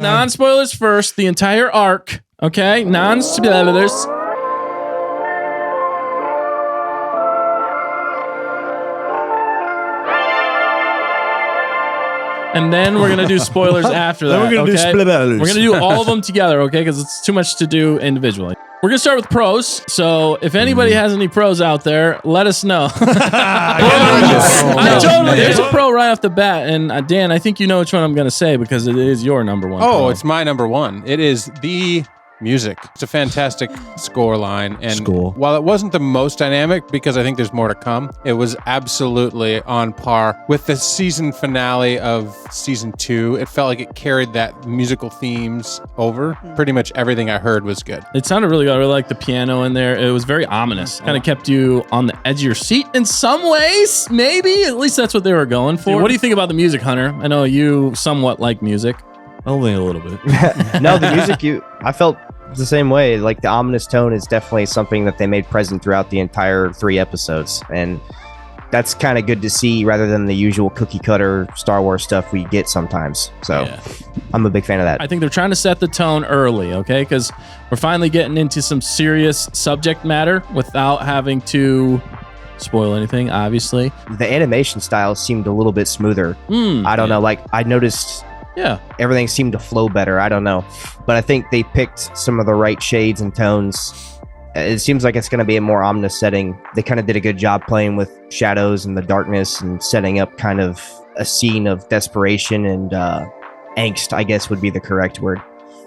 Non-spoilers first, the entire arc, okay? Non-spoilers. And then we're going to do spoilers after that, Then we're going to do spoilers. We're going to do all of them together, okay? Because it's too much to do individually. We're going to start with pros. So if anybody has any pros out there, let us know. There's a pro right off the bat. And Dan, I think you know which one I'm going to say because it is your number one. Oh, pro. It's my number one. It is the music. It's a fantastic score line. And while it wasn't the most dynamic, because I think there's more to come, it was absolutely on par with the season finale of season 2. It felt like it carried that musical themes over. Pretty much everything I heard was good. It sounded really good. I really liked the piano in there. It was very ominous. Kind of kept you on the edge of your seat in some ways, maybe. At least that's what they were going for. What do you think about the music, Hunter? I know you somewhat like music. Only a little bit. No, the music, I felt the same way. Like the ominous tone is definitely something that they made present throughout the entire 3 episodes. And that's kind of good to see rather than the usual cookie cutter Star Wars stuff we get sometimes. So I'm a big fan of that. I think they're trying to set the tone early, okay? Because we're finally getting into some serious subject matter without having to spoil anything, obviously. The animation style seemed a little bit smoother. I don't know. Like I noticed everything seemed to flow better. I don't know. But I think they picked some of the right shades and tones. It seems like it's going to be a more ominous setting. They kind of did a good job playing with shadows and the darkness and setting up kind of a scene of desperation and angst, I guess would be the correct word.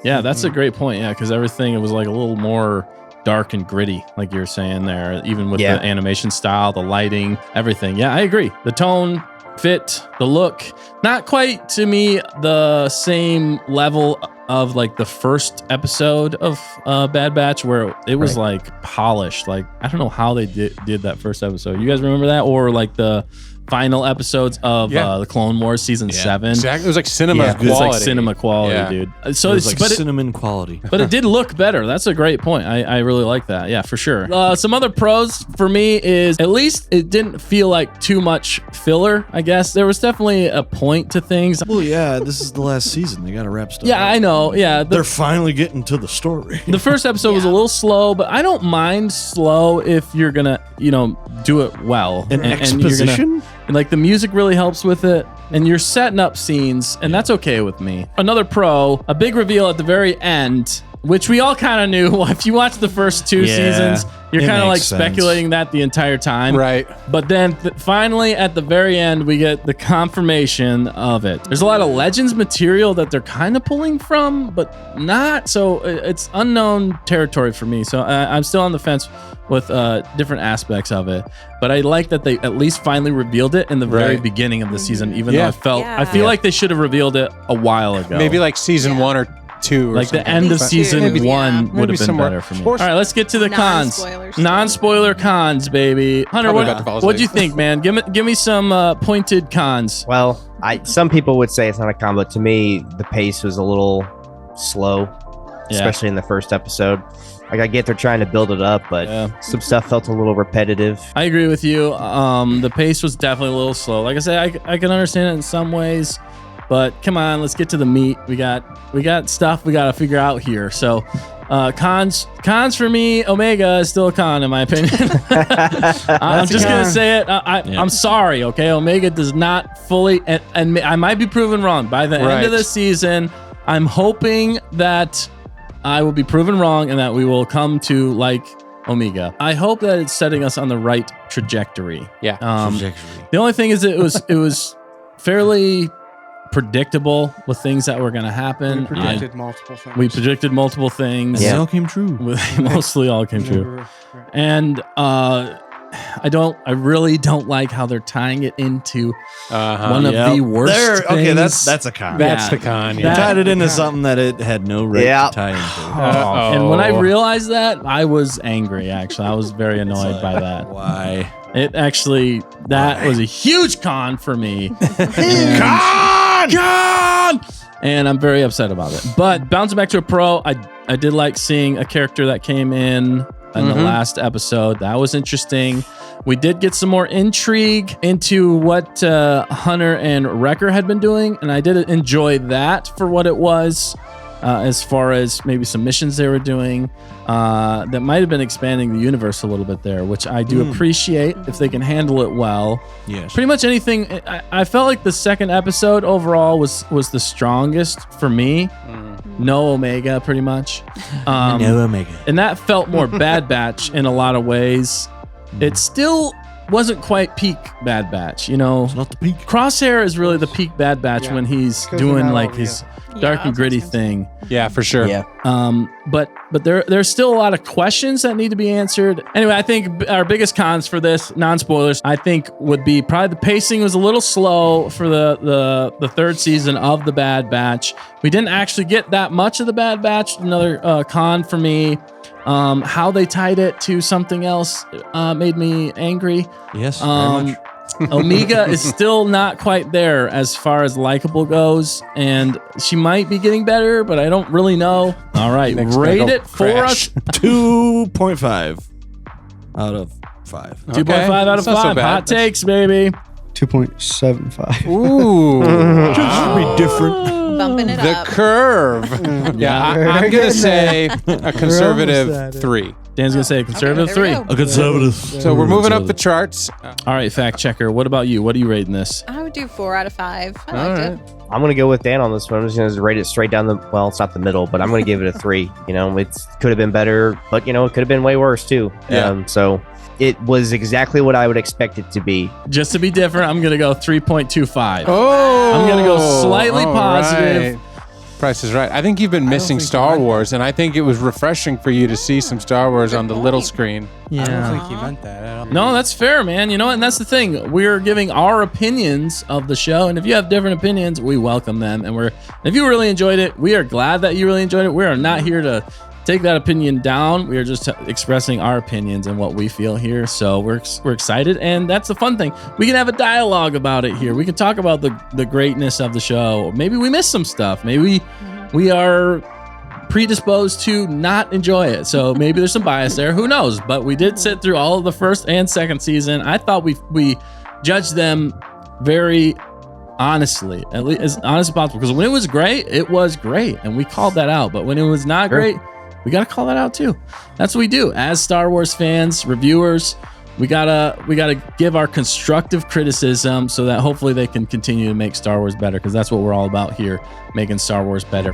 Yeah, that's a great point. Yeah, because everything, it was like a little more dark and gritty, like you were saying there, even with the animation style, the lighting, everything. Yeah, I agree. The tone fit, the look, not quite to me the same level of like the first episode of Bad Batch where it was like polished. Like I don't know how they did that first episode. You guys remember that? Or like the final episodes of the Clone Wars season 7. Exactly. It was like cinema quality. It was like cinema quality, dude. So it was like cinnamon quality. But it did look better. That's a great point. I really like that. Yeah, for sure. Some other pros for me is at least it didn't feel like too much filler, I guess. There was definitely a point to things. Well, yeah, this is the last season. They got to wrap stuff up. I know. Yeah. They're finally getting to the story. The first episode was a little slow, but I don't mind slow if you're going to, do it well. An exposition? And like the music really helps with it, and you're setting up scenes, and that's okay with me. Another pro, a big reveal at the very end, which we all kind of knew. If you watch the first 2 seasons, you're kind of like speculating that the entire time. Right. But then finally at the very end, we get the confirmation of it. There's a lot of Legends material that they're kind of pulling from, but not. So it's unknown territory for me. So I'm still on the fence with different aspects of it. But I like that they at least finally revealed it in the very beginning of the season, even though I feel like they should have revealed it a while ago. Maybe like season 1 or 2 or like something. the end of season 1 would have been somewhere. better for me. All right, let's get to the cons. Non-spoiler cons, baby. Hunter, what'd you think, man? Give me some pointed cons. Well, some people would say it's not a con, but to me, the pace was a little slow, especially in the first episode. Like I get they're trying to build it up, but some stuff felt a little repetitive. I agree with you. The pace was definitely a little slow. Like I said, I can understand it in some ways, but come on, let's get to the meat. We got stuff we got to figure out here. So, cons for me, Omega is still a con in my opinion. I'm just gonna say it. I'm sorry. Okay, Omega does not fully, and I might be proven wrong by the end of the season. I'm hoping that I will be proven wrong and that we will come to like Omega. I hope that it's setting us on the right trajectory. Yeah. The only thing is it was fairly predictable with things that were going to happen. We predicted multiple things. We predicted multiple things. And they all came true. Mostly all came true. And I really don't like how they're tying it into one of the worst things. Okay, that's a con. That's the con. They tied it into something that it had no right to tie into. And when I realized that, I was angry, actually. I was very annoyed by that. Why? It actually, was a huge con for me. Con! And I'm very upset about it. But bouncing back to a pro, I did like seeing a character that came in in the last episode. That was interesting. We did get some more intrigue into what Hunter and Wrecker had been doing, and I did enjoy that for what it was, as far as maybe some missions they were doing that might have been expanding the universe a little bit there, which I do appreciate if they can handle it well. Yes. Pretty much anything. I felt like the second episode overall was the strongest for me. No Omega, pretty much. No Omega. And that felt more Bad Batch in a lot of ways. It still wasn't quite peak Bad Batch, you know. It's not the peak. Crosshair is really the peak Bad Batch when he's doing like his dark and gritty thing. Yeah, for sure. Yeah. But there's still a lot of questions that need to be answered. Anyway, I think our biggest cons for this, non-spoilers, I think would be probably the pacing was a little slow for the third season of the Bad Batch. We didn't actually get that much of the Bad Batch. Another con for me. How they tied it to something else made me angry. Yes, very much. Omega is still not quite there as far as likable goes, and she might be getting better, but I don't really know. All right, rate it for us. 2.5 out of 5. 2.5 out of 5. Hot takes, baby. 2.75. Ooh. Just be different. Bumping it The up. curve. Yeah, I'm going to say a conservative 3. Dan's going to say a conservative 3. A conservative. So we're moving up the charts. All right, fact checker. What about you? What are you rating this? I would do 4 out of 5. I liked it. I'm going to go with Dan on this one. I'm just going to rate it straight down the, well, it's not the middle, but I'm going to give it a 3. You know, it could have been better, but, you know, it could have been way worse too. Yeah. So it was exactly what I would expect it to be. Just to be different, I'm going to go 3.25. Oh, I'm going to go slightly positive. Right. Price is Right. I think you've been missing Star Wars, and I think it was refreshing for you to see some Star Wars on the little screen. Yeah. I don't think he meant that at all. No, that's fair, man. You know, and that's the thing. We're giving our opinions of the show, and if you have different opinions, we welcome them. And if you really enjoyed it, we are glad that you really enjoyed it. We are not here to take that opinion down. We are just expressing our opinions and what we feel here. So we're excited, and that's the fun thing. We can have a dialogue about it here. We can talk about the greatness of the show. Maybe we missed some stuff. Maybe we are predisposed to not enjoy it. So maybe there's some bias there. Who knows? But we did sit through all of the first and second season. I thought we judged them very honestly, at least as honest as possible. Because when it was great, and we called that out. But when it was not great, we gotta call that out too. That's what we do as Star Wars fans, reviewers. We gotta give our constructive criticism so that hopefully they can continue to make Star Wars better, because that's what we're all about here, making Star Wars better.